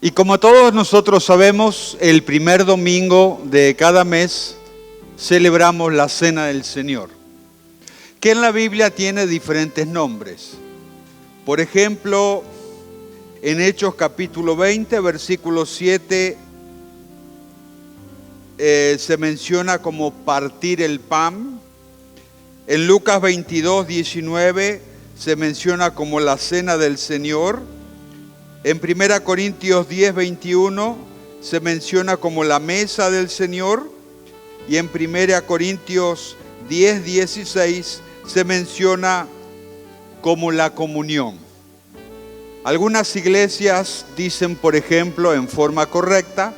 Y como todos nosotros sabemos, el primer domingo de cada mes celebramos la Cena del Señor, que en la Biblia tiene diferentes nombres. Por ejemplo, en Hechos capítulo 20, versículo 7, se menciona como partir el pan. En Lucas 22, 19 se menciona como la Cena del Señor. En 1 Corintios 10, 21 se menciona como la mesa del Señor. Y en 1 Corintios 10, 16 se menciona como la comunión. Algunas iglesias dicen, por ejemplo, en forma correcta,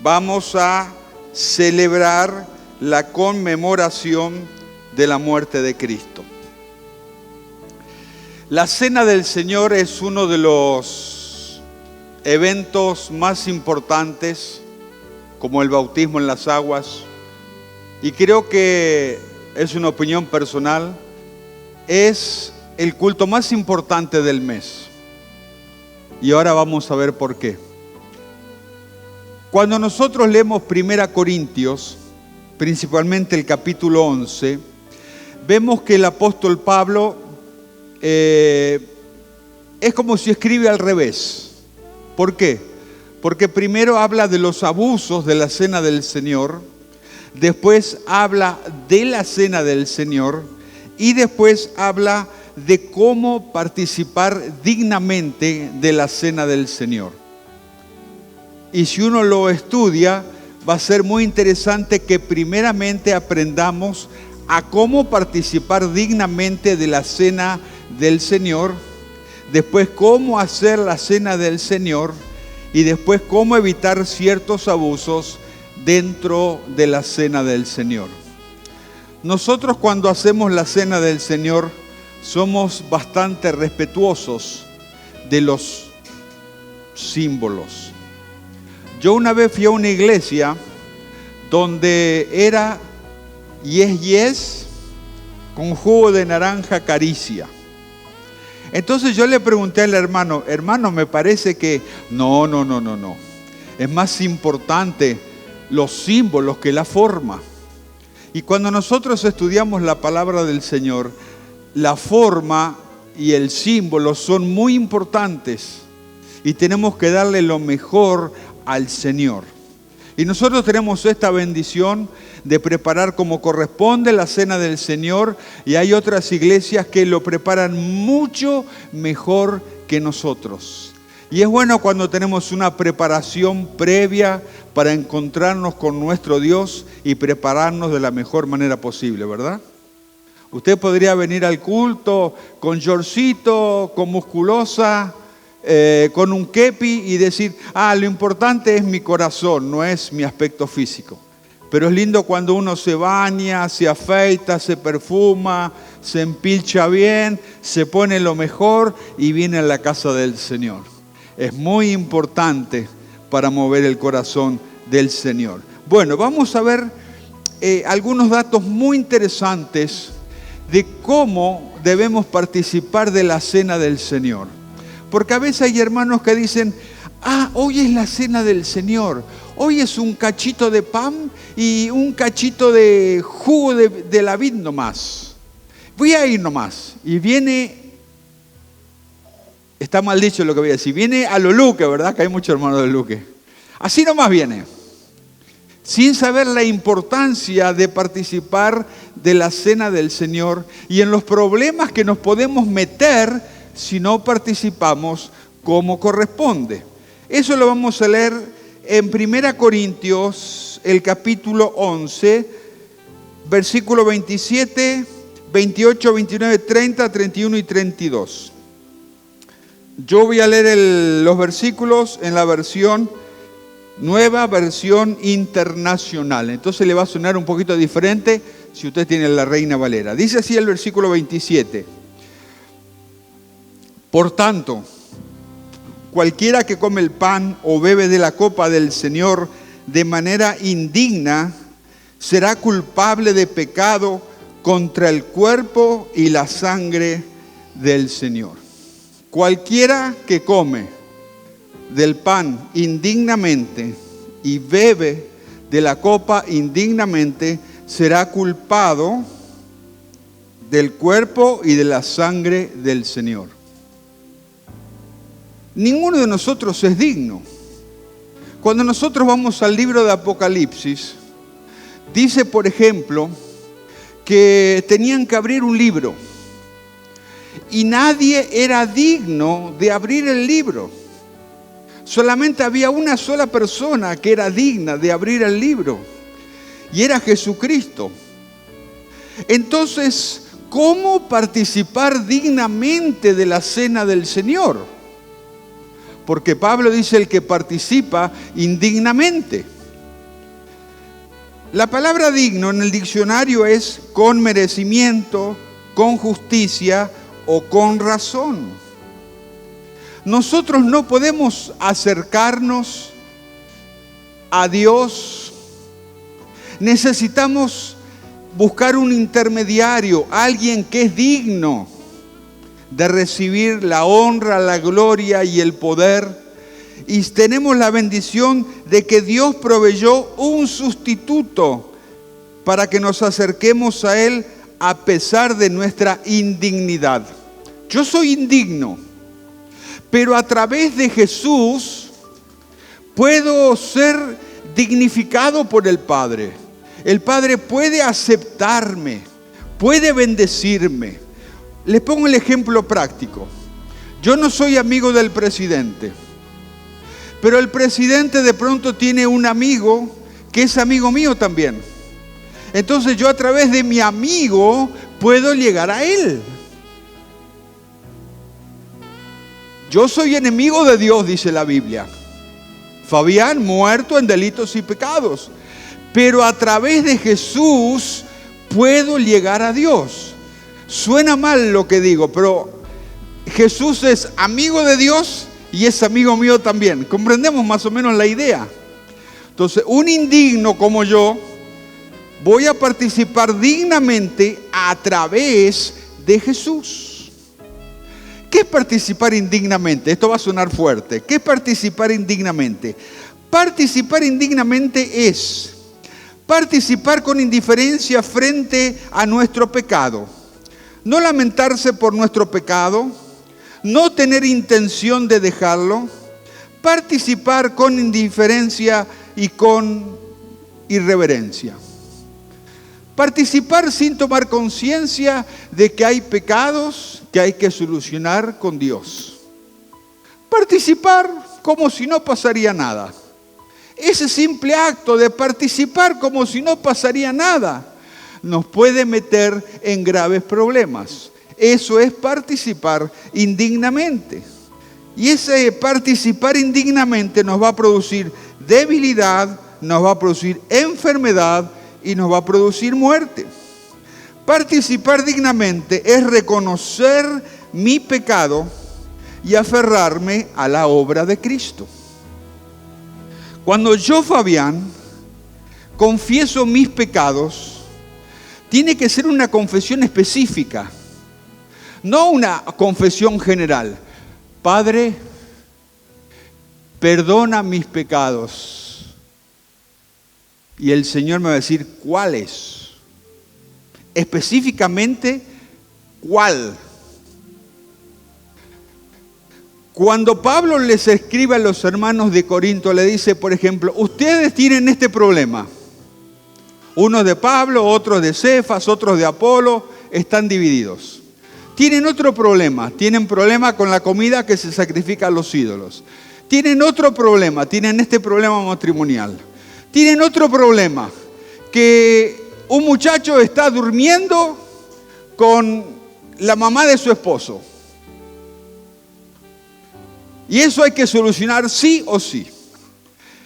vamos a celebrar la conmemoración de la muerte de Cristo. La Cena del Señor es uno de los eventos más importantes, como el bautismo en las aguas, y creo que es una opinión personal, es el culto más importante del mes. Y ahora vamos a ver por qué. Cuando nosotros leemos 1 Corintios, principalmente el capítulo 11, vemos que el apóstol Pablo es como si escribe al revés. ¿Por qué? Porque primero habla de los abusos de la Cena del Señor, después habla de la Cena del Señor y después habla de cómo participar dignamente de la Cena del Señor. Y si uno lo estudia, va a ser muy interesante que primeramente aprendamos a cómo participar dignamente de la Cena del Señor, después cómo hacer la Cena del Señor y después cómo evitar ciertos abusos dentro de la Cena del Señor. Nosotros cuando hacemos la Cena del Señor somos bastante respetuosos de los símbolos. Yo una vez fui a una iglesia donde era yes con jugo de naranja Caricia. Entonces yo le pregunté al hermano, me parece que no. Es más importante los símbolos que la forma. Y cuando nosotros estudiamos la palabra del Señor, la forma y el símbolo son muy importantes y tenemos que darle lo mejor al Señor. Y nosotros tenemos esta bendición de preparar como corresponde la Cena del Señor, y hay otras iglesias que lo preparan mucho mejor que nosotros. Y es bueno cuando tenemos una preparación previa para encontrarnos con nuestro Dios y prepararnos de la mejor manera posible, ¿verdad? Usted podría venir al culto con shortcito, con musculosa, con un kepi y decir, lo importante es mi corazón, no es mi aspecto físico. Pero es lindo cuando uno se baña, se afeita, se perfuma, se empilcha bien, se pone lo mejor y viene a la casa del Señor. Es muy importante para mover el corazón del Señor. Bueno, vamos a ver algunos datos muy interesantes de cómo debemos participar de la Cena del Señor. Porque a veces hay hermanos que dicen, hoy es la Cena del Señor, hoy es un cachito de pan y un cachito de jugo de la vid nomás. Voy a ir nomás. Y viene, está mal dicho lo que voy a decir, viene a lo Luque, ¿verdad? Que hay muchos hermanos de Luque. Así nomás viene, sin saber la importancia de participar de la Cena del Señor y en los problemas que nos podemos meter si no participamos como corresponde. Eso lo vamos a leer en 1 Corintios, el capítulo 11, versículo 27, 28, 29, 30, 31 y 32. Yo voy a leer los versículos en la nueva versión internacional. Entonces le va a sonar un poquito diferente si usted tiene la Reina Valera. Dice así el versículo 27. Por tanto, cualquiera que come el pan o bebe de la copa del Señor de manera indigna, será culpable de pecado contra el cuerpo y la sangre del Señor. Cualquiera que come del pan indignamente y bebe de la copa indignamente, será culpado del cuerpo y de la sangre del Señor. Ninguno de nosotros es digno. Cuando nosotros vamos al libro de Apocalipsis, dice, por ejemplo, que tenían que abrir un libro y nadie era digno de abrir el libro. Solamente había una sola persona que era digna de abrir el libro y era Jesucristo. Entonces, ¿cómo participar dignamente de la cena del Señor? Porque Pablo dice el que participa indignamente. La palabra digno en el diccionario es con merecimiento, con justicia o con razón. Nosotros no podemos acercarnos a Dios. Necesitamos buscar un intermediario, alguien que es digno de recibir la honra, la gloria y el poder. Y tenemos la bendición de que Dios proveyó un sustituto para que nos acerquemos a Él a pesar de nuestra indignidad. Yo soy indigno, pero a través de Jesús puedo ser dignificado por el Padre. El Padre puede aceptarme, puede bendecirme. Les pongo el ejemplo práctico. Yo no soy amigo del presidente, pero el presidente de pronto tiene un amigo que es amigo mío también. Entonces yo a través de mi amigo puedo llegar a él. Yo soy enemigo de Dios, dice la Biblia. Fabián, muerto en delitos y pecados. Pero a través de Jesús puedo llegar a Dios. Suena mal lo que digo, pero Jesús es amigo de Dios y es amigo mío también. ¿Comprendemos más o menos la idea? Entonces, un indigno como yo, voy a participar dignamente a través de Jesús. ¿Qué es participar indignamente? Esto va a sonar fuerte. ¿Qué es participar indignamente? Participar indignamente es participar con indiferencia frente a nuestro pecado. No lamentarse por nuestro pecado, no tener intención de dejarlo, participar con indiferencia y con irreverencia. Participar sin tomar conciencia de que hay pecados que hay que solucionar con Dios. Participar como si no pasaría nada. Ese simple acto de participar como si no pasaría nada nos puede meter en graves problemas. Eso es participar indignamente. Y ese participar indignamente nos va a producir debilidad, nos va a producir enfermedad y nos va a producir muerte. Participar dignamente es reconocer mi pecado y aferrarme a la obra de Cristo. Cuando yo, Fabián, confieso mis pecados, tiene que ser una confesión específica, no una confesión general. Padre, perdona mis pecados. Y el Señor me va a decir, ¿cuáles? Específicamente, ¿cuál? Cuando Pablo les escribe a los hermanos de Corinto, le dice, por ejemplo, ustedes tienen este problema. Unos de Pablo, otros de Cefas, otros de Apolo, están divididos. Tienen otro problema, tienen problema con la comida que se sacrifica a los ídolos. Tienen otro problema, tienen este problema matrimonial. Tienen otro problema, que un muchacho está durmiendo con la mamá de su esposo. Y eso hay que solucionar sí o sí.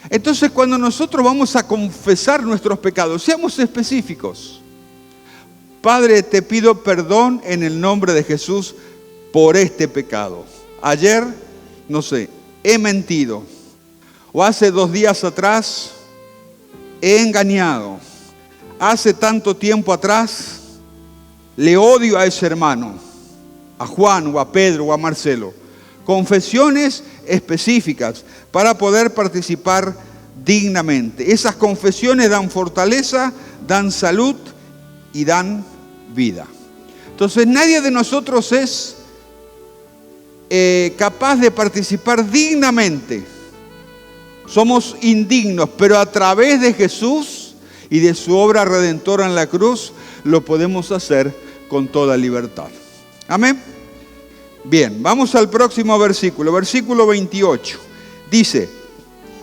Entonces, cuando nosotros vamos a confesar nuestros pecados, seamos específicos. Padre, te pido perdón en el nombre de Jesús por este pecado. Ayer, no sé, he mentido. O hace 2 días atrás, he engañado. Hace tanto tiempo atrás, le odio a ese hermano, a Juan o a Pedro o a Marcelo. Confesiones específicas para poder participar dignamente. Esas confesiones dan fortaleza, dan salud y dan vida. Entonces nadie de nosotros es capaz de participar dignamente. Somos indignos, pero a través de Jesús y de su obra redentora en la cruz, lo podemos hacer con toda libertad. Amén. Bien, vamos al próximo versículo, versículo 28. Dice: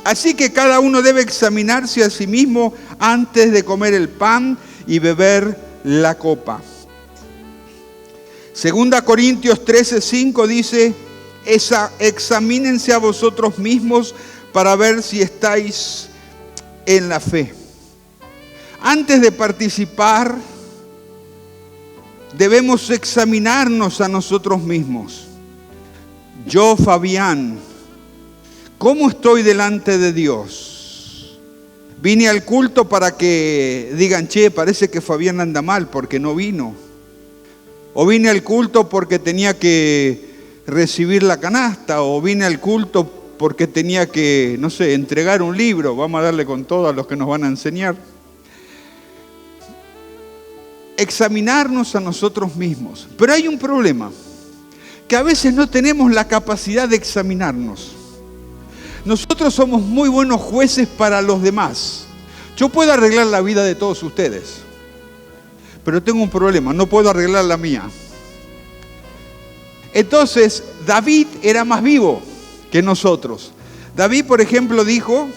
así que cada uno debe examinarse a sí mismo antes de comer el pan y beber la copa. Segunda Corintios 13:5 dice: examínense a vosotros mismos para ver si estáis en la fe. Antes de participar, debemos examinarnos a nosotros mismos. Yo, Fabián, ¿cómo estoy delante de Dios? Vine al culto para que digan: che, parece que Fabián anda mal porque no vino. O vine al culto porque tenía que recibir la canasta, o vine al culto porque tenía que, no sé, entregar un libro. Vamos a darle con todo a los que nos van a enseñar. Examinarnos a nosotros mismos. Pero hay un problema, que a veces no tenemos la capacidad de examinarnos. Nosotros somos muy buenos jueces para los demás. Yo puedo arreglar la vida de todos ustedes, pero tengo un problema, no puedo arreglar la mía. Entonces, David era más vivo que nosotros. David, por ejemplo, dijo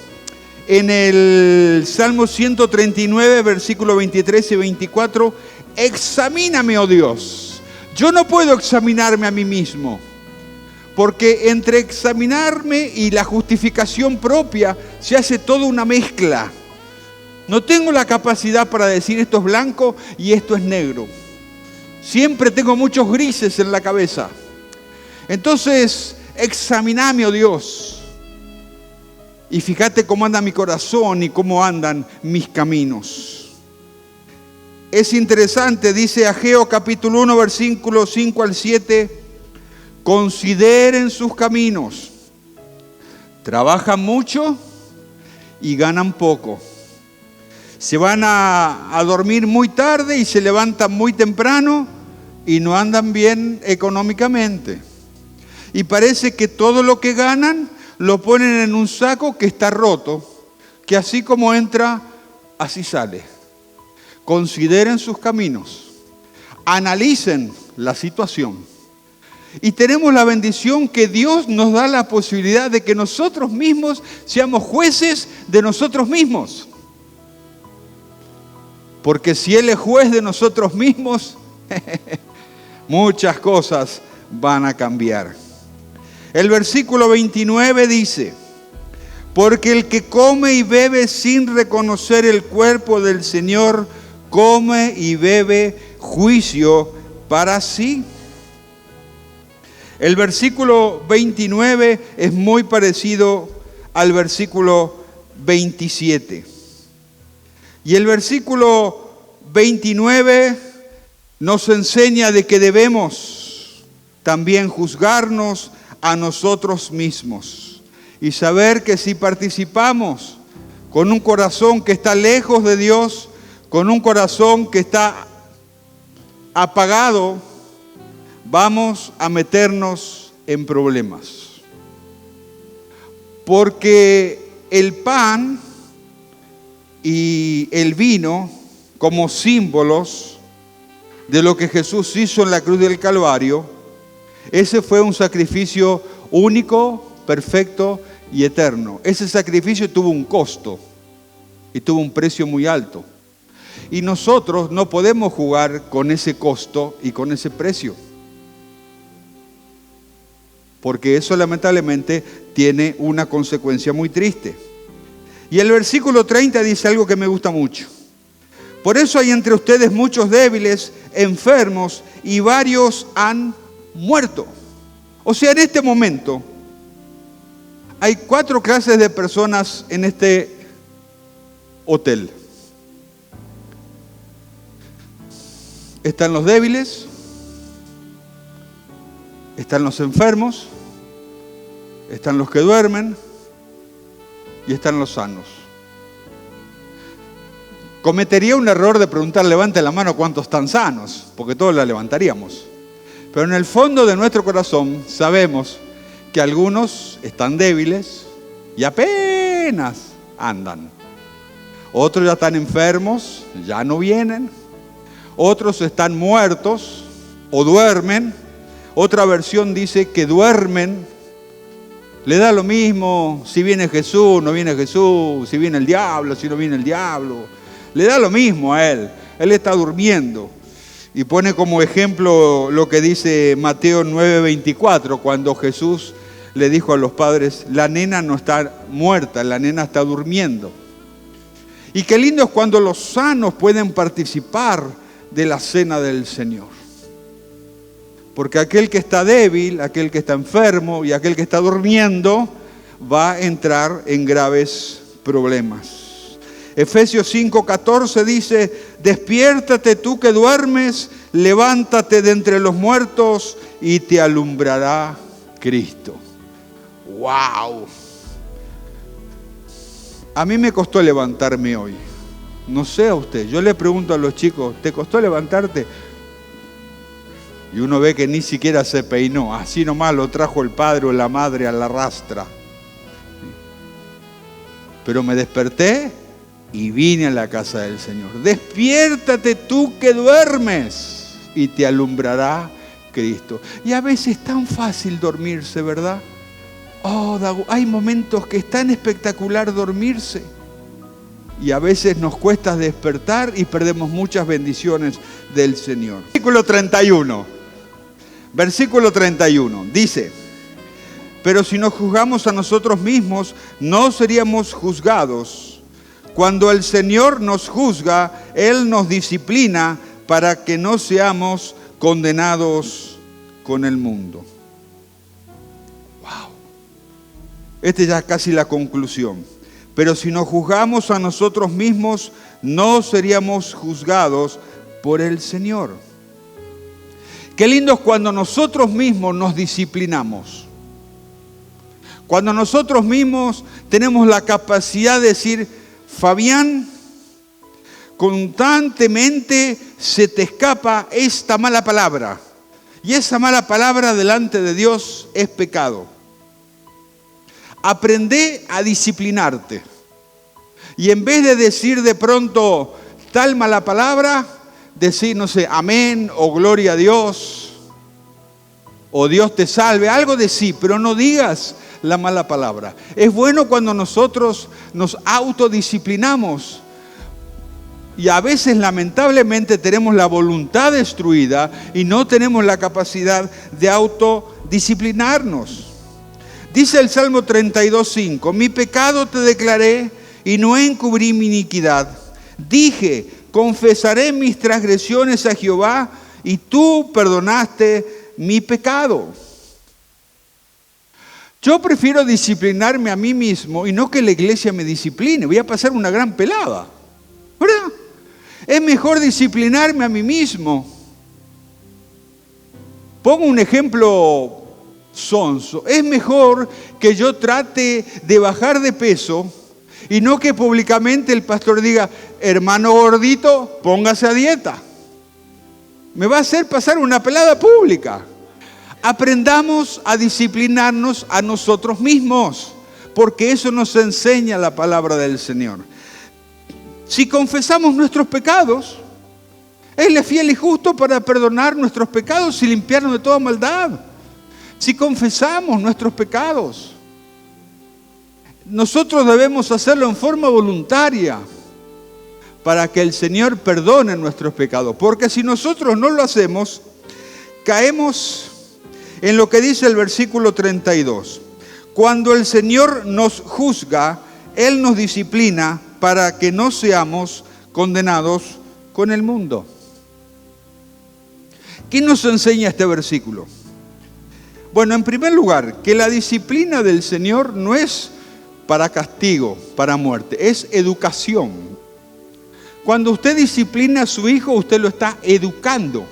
en el Salmo 139, versículos 23 y 24, examíname, oh Dios. Yo no puedo examinarme a mí mismo, porque entre examinarme y la justificación propia se hace toda una mezcla. No tengo la capacidad para decir esto es blanco y esto es negro. Siempre tengo muchos grises en la cabeza. Entonces, examiname, oh Dios, y fíjate cómo anda mi corazón y cómo andan mis caminos. Es interesante, dice Ageo capítulo 1, versículos 5 al 7, consideren sus caminos. Trabajan mucho y ganan poco. Se van a dormir muy tarde y se levantan muy temprano y no andan bien económicamente. Y parece que todo lo que ganan lo ponen en un saco que está roto, que así como entra, así sale. Consideren sus caminos, analicen la situación. Y tenemos la bendición que Dios nos da la posibilidad de que nosotros mismos seamos jueces de nosotros mismos. Porque si Él es juez de nosotros mismos, muchas cosas van a cambiar. El versículo 29 dice: porque el que come y bebe sin reconocer el cuerpo del Señor, come y bebe juicio para sí. El versículo 29 es muy parecido al versículo 27. Y el versículo 29 nos enseña de que debemos también juzgarnos a nosotros mismos y saber que si participamos con un corazón que está lejos de Dios, con un corazón que está apagado, vamos a meternos en problemas. Porque el pan y el vino, como símbolos de lo que Jesús hizo en la cruz del Calvario, ese fue un sacrificio único, perfecto y eterno. Ese sacrificio tuvo un costo y tuvo un precio muy alto. Y nosotros no podemos jugar con ese costo y con ese precio, porque eso lamentablemente tiene una consecuencia muy triste. Y el versículo 30 dice algo que me gusta mucho. Por eso hay entre ustedes muchos débiles, enfermos, y varios han muerto. O sea, en este momento hay 4 clases de personas en este hotel. Están los débiles, están los enfermos, Están los que duermen y están los sanos. Cometería un error de preguntar, levante la mano, ¿cuántos están sanos? Porque todos la levantaríamos. Pero en el fondo de nuestro corazón sabemos que algunos están débiles y apenas andan. Otros ya están enfermos, ya no vienen. Otros están muertos o duermen. Otra versión dice que duermen. Le da lo mismo si viene Jesús, no viene Jesús, si viene el diablo, si no viene el diablo. Le da lo mismo a él. Él está durmiendo. Y pone como ejemplo lo que dice Mateo 9:24, cuando Jesús le dijo a los padres, la nena no está muerta, la nena está durmiendo. Y qué lindo es cuando los sanos pueden participar de la cena del Señor. Porque aquel que está débil, aquel que está enfermo y aquel que está durmiendo va a entrar en graves problemas. Efesios 5:14 dice, despiértate tú que duermes, levántate de entre los muertos y te alumbrará Cristo. ¡Wow! A mí me costó levantarme hoy. No sé a usted, yo le pregunto a los chicos, ¿te costó levantarte? Y uno ve que ni siquiera se peinó, así nomás lo trajo el padre o la madre a la rastra. Pero me desperté y vine a la casa del Señor. Despiértate tú que duermes y te alumbrará Cristo. Y a veces es tan fácil dormirse, ¿verdad? Hay momentos que es tan espectacular dormirse. Y a veces nos cuesta despertar y perdemos muchas bendiciones del Señor. Versículo 31 dice, pero si nos juzgamos a nosotros mismos, no seríamos juzgados. Cuando el Señor nos juzga, Él nos disciplina para que no seamos condenados con el mundo. Wow. Esta ya es casi la conclusión. Pero si nos juzgamos a nosotros mismos, no seríamos juzgados por el Señor. Qué lindo es cuando nosotros mismos nos disciplinamos. Cuando nosotros mismos tenemos la capacidad de decir, Fabián, constantemente se te escapa esta mala palabra. Y esa mala palabra delante de Dios es pecado. Aprende a disciplinarte. Y en vez de decir de pronto tal mala palabra, decir, no sé, amén o gloria a Dios o Dios te salve, algo de sí, pero no digas la mala palabra. Es bueno cuando nosotros nos autodisciplinamos y a veces lamentablemente tenemos la voluntad destruida y no tenemos la capacidad de autodisciplinarnos. Dice el Salmo 32:5, mi pecado te declaré y no encubrí mi iniquidad. Dije, confesaré mis transgresiones a Jehová y tú perdonaste mi pecado. Yo prefiero disciplinarme a mí mismo y no que la iglesia me discipline. Voy a pasar una gran pelada, ¿verdad? Es mejor disciplinarme a mí mismo. Pongo un ejemplo sonso. Es mejor que yo trate de bajar de peso y no que públicamente el pastor diga, hermano gordito, póngase a dieta. Me va a hacer pasar una pelada pública. Aprendamos a disciplinarnos a nosotros mismos, porque eso nos enseña la palabra del Señor. Si confesamos nuestros pecados, Él es fiel y justo para perdonar nuestros pecados y limpiarnos de toda maldad. Si confesamos nuestros pecados, nosotros debemos hacerlo en forma voluntaria para que el Señor perdone nuestros pecados. Porque si nosotros no lo hacemos, caemos en lo que dice el versículo 32. Cuando el Señor nos juzga, Él nos disciplina para que no seamos condenados con el mundo. ¿Qué nos enseña este versículo? Bueno, en primer lugar, que la disciplina del Señor no es para castigo, para muerte, es educación. Cuando usted disciplina a su hijo, usted lo está educando.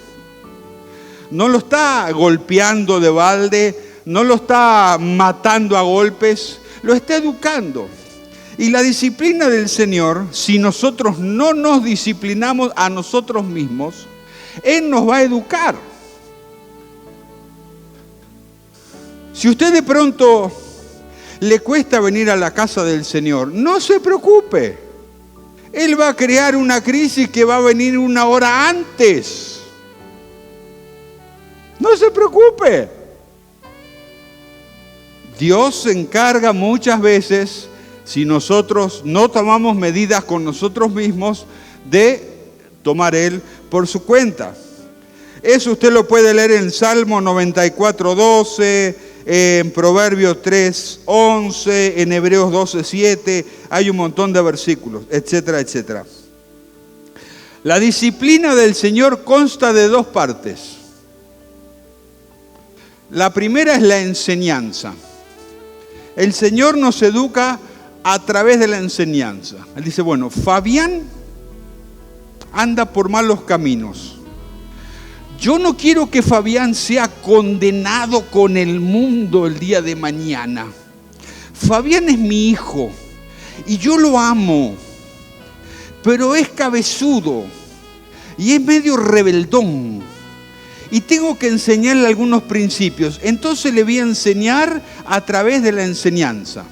No lo está golpeando de balde, no lo está matando a golpes, lo está educando. Y la disciplina del Señor, si nosotros no nos disciplinamos a nosotros mismos, Él nos va a educar. Si usted de pronto le cuesta venir a la casa del Señor, no se preocupe. Él va a crear una crisis que va a venir una hora antes. No se preocupe. Dios se encarga muchas veces, si nosotros no tomamos medidas con nosotros mismos, de tomar Él por su cuenta. Eso usted lo puede leer en Salmo 94:12, en Proverbios 3:11, en Hebreos 12:7, hay un montón de versículos, etcétera, etcétera. La disciplina del Señor consta de dos partes. La primera es la enseñanza. El Señor nos educa a través de la enseñanza. Él dice, bueno, Fabián anda por malos caminos. Yo no quiero que Fabián sea condenado con el mundo el día de mañana. Fabián es mi hijo y yo lo amo, pero es cabezudo y es medio rebeldón y tengo que enseñarle algunos principios. Entonces le voy a enseñar a través de la enseñanza.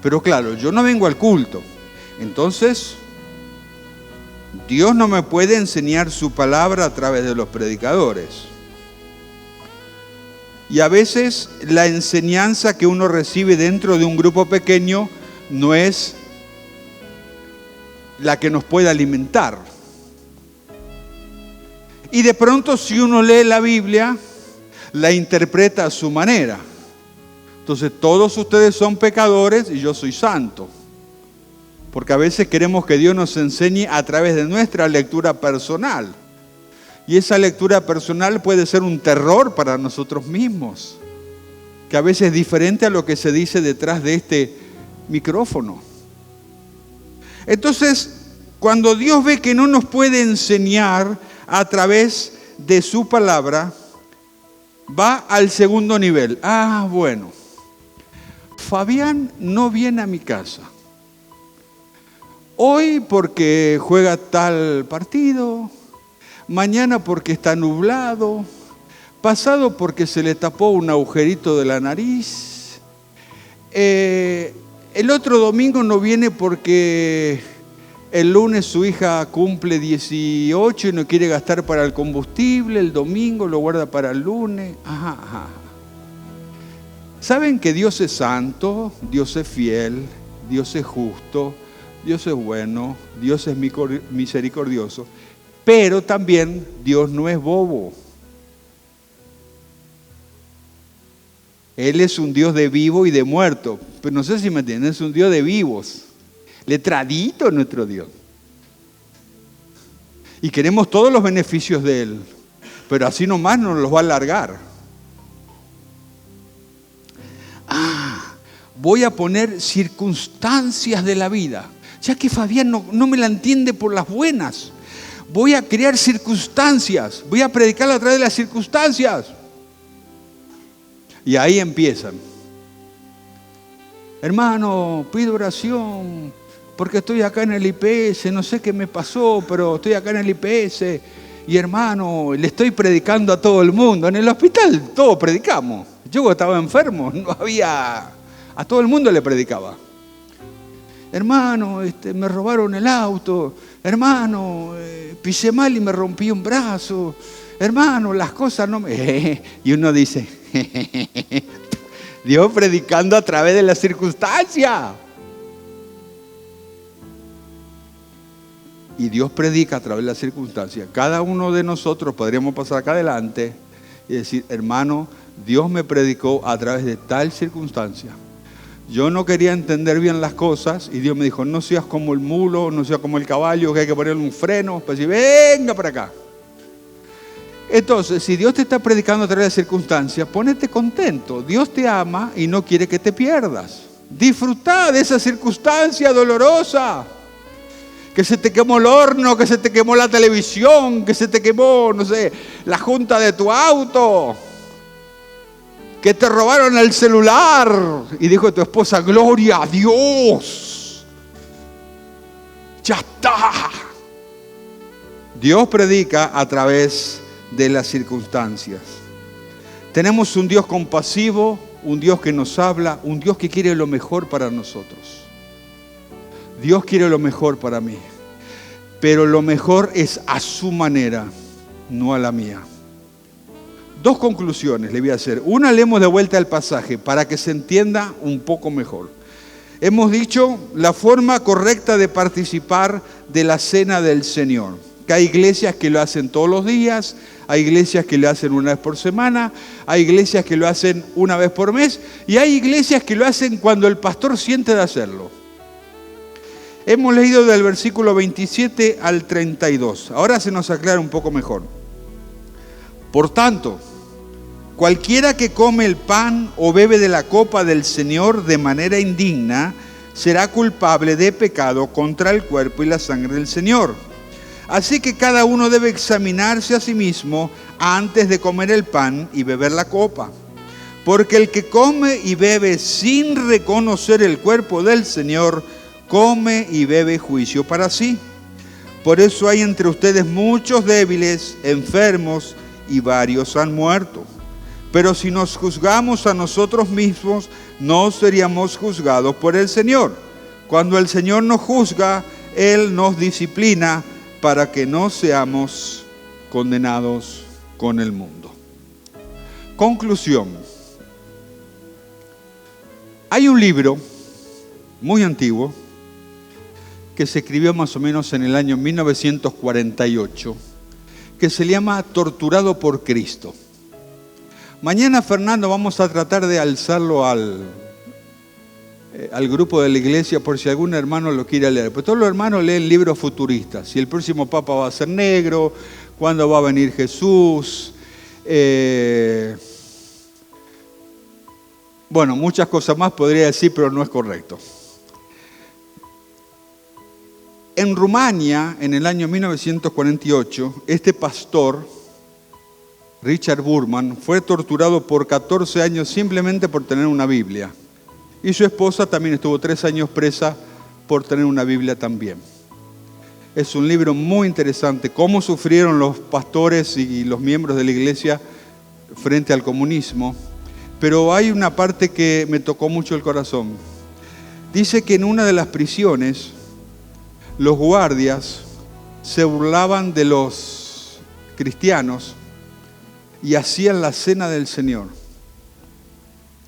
Pero claro, yo no vengo al culto, entonces Dios no me puede enseñar su palabra a través de los predicadores. Y a veces la enseñanza que uno recibe dentro de un grupo pequeño no es la que nos puede alimentar. Y de pronto si uno lee la Biblia, la interpreta a su manera. Entonces todos ustedes son pecadores y yo soy santo. Porque a veces queremos que Dios nos enseñe a través de nuestra lectura personal. Y esa lectura personal puede ser un terror para nosotros mismos, que a veces es diferente a lo que se dice detrás de este micrófono. Entonces, cuando Dios ve que no nos puede enseñar a través de su palabra, va al segundo nivel. Bueno, Fabián no viene a mi casa. Hoy porque juega tal partido, mañana porque está nublado, pasado porque se le tapó un agujerito de la nariz, el otro domingo no viene porque el lunes su hija cumple 18 y no quiere gastar para el combustible, el domingo lo guarda para el lunes. ¿Saben que Dios es santo, Dios es fiel, Dios es justo? Dios es bueno, Dios es misericordioso, pero también Dios no es bobo. Él es un Dios de vivo y de muerto, pero no sé si me entienden, es un Dios de vivos. Letradito nuestro Dios. Y queremos todos los beneficios de Él, pero así nomás nos los va a alargar. Voy a poner circunstancias de la vida. Ya que Fabián no me la entiende por las buenas, voy a crear circunstancias, voy a predicar a través de las circunstancias. Y ahí empiezan. Hermano, pido oración porque estoy acá en el IPS, no sé qué me pasó, pero estoy acá en el IPS. Y hermano, le estoy predicando a todo el mundo. En el hospital todos predicamos. Yo estaba enfermo, no había... A todo el mundo le predicaba. Hermano, me robaron el auto. Hermano, pisé mal y me rompí un brazo. Hermano, las cosas no me... Y uno dice, Dios predicando a través de las circunstancias. Y Dios predica a través de las circunstancias. Cada uno de nosotros podríamos pasar acá adelante y decir, hermano, Dios me predicó a través de tal circunstancia. Yo no quería entender bien las cosas y Dios me dijo, no seas como el mulo, no seas como el caballo, que hay que ponerle un freno para decir, venga para acá. Entonces, si Dios te está predicando a través de circunstancias, ponete contento. Dios te ama y no quiere que te pierdas. Disfrutá de esa circunstancia dolorosa. Que se te quemó el horno, que se te quemó la televisión, que se te quemó, no sé, la junta de tu auto. que te robaron el celular. Y dijo tu esposa, gloria a Dios. Ya está. Dios predica a través de las circunstancias. Tenemos un Dios compasivo, un Dios que nos habla, un Dios que quiere lo mejor para nosotros. Dios quiere lo mejor para mí, pero lo mejor es a su manera, no a la mía. Dos conclusiones le voy a hacer. Una, leemos de vuelta el pasaje para que se entienda un poco mejor. Hemos dicho la forma correcta de participar de la cena del Señor. Que hay iglesias que lo hacen todos los días, hay iglesias que lo hacen una vez por semana, hay iglesias que lo hacen una vez por mes y hay iglesias que lo hacen cuando el pastor siente de hacerlo. Hemos leído del versículo 27 al 32. Ahora se nos aclara un poco mejor. Por tanto, cualquiera que come el pan o bebe de la copa del Señor de manera indigna será culpable de pecado contra el cuerpo y la sangre del Señor. Así que cada uno debe examinarse a sí mismo antes de comer el pan y beber la copa. Porque el que come y bebe sin reconocer el cuerpo del Señor, come y bebe juicio para sí. Por eso hay entre ustedes muchos débiles, enfermos, y varios han muerto. Pero si nos juzgamos a nosotros mismos, no seríamos juzgados por el Señor. Cuando el Señor nos juzga, Él nos disciplina para que no seamos condenados con el mundo. Conclusión. Hay un libro muy antiguo que se escribió más o menos en el año 1948 que se llama Torturado por Cristo. Mañana, Fernando, vamos a tratar de alzarlo al grupo de la iglesia por si algún hermano lo quiere leer. Pero todos los hermanos leen libros futuristas. Si el próximo papa va a ser negro, cuándo va a venir Jesús. Bueno, muchas cosas más podría decir, pero no es correcto. En Rumania, en el año 1948, este pastor, Richard Burman, fue torturado por 14 años simplemente por tener una Biblia. Y su esposa también estuvo 3 años presa por tener una Biblia también. Es un libro muy interesante, cómo sufrieron los pastores y los miembros de la iglesia frente al comunismo. Pero hay una parte que me tocó mucho el corazón. Dice que en una de las prisiones, los guardias se burlaban de los cristianos y hacían la cena del Señor.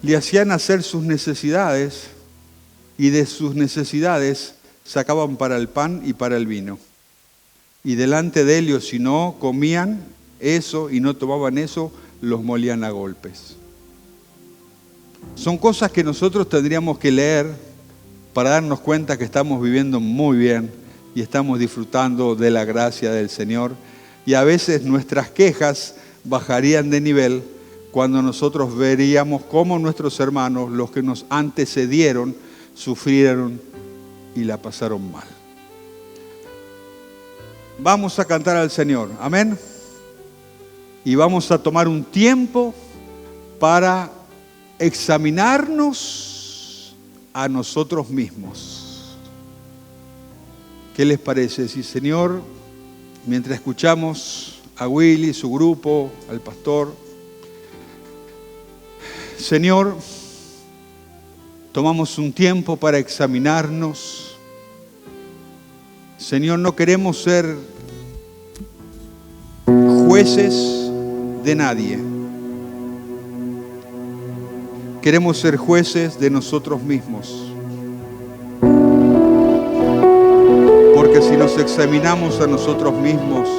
Le hacían hacer sus necesidades y de sus necesidades sacaban para el pan y para el vino. Y delante de ellos, si no comían eso y no tomaban eso, los molían a golpes. Son cosas que nosotros tendríamos que leer para darnos cuenta que estamos viviendo muy bien y estamos disfrutando de la gracia del Señor. Y a veces nuestras quejas bajarían de nivel cuando nosotros veríamos cómo nuestros hermanos, los que nos antecedieron, sufrieron y la pasaron mal. Vamos a cantar al Señor, amén. Y vamos a tomar un tiempo para examinarnos a nosotros mismos. ¿Qué les parece? Si, Señor, mientras escuchamos a Willy, su grupo, al pastor, Señor, tomamos un tiempo para examinarnos. Señor, no queremos ser jueces de nadie. Queremos ser jueces de nosotros mismos. Porque si nos examinamos a nosotros mismos,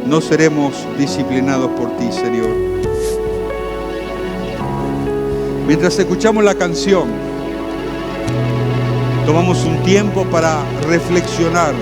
no seremos disciplinados por ti, Señor. Mientras escuchamos la canción, tomamos un tiempo para reflexionar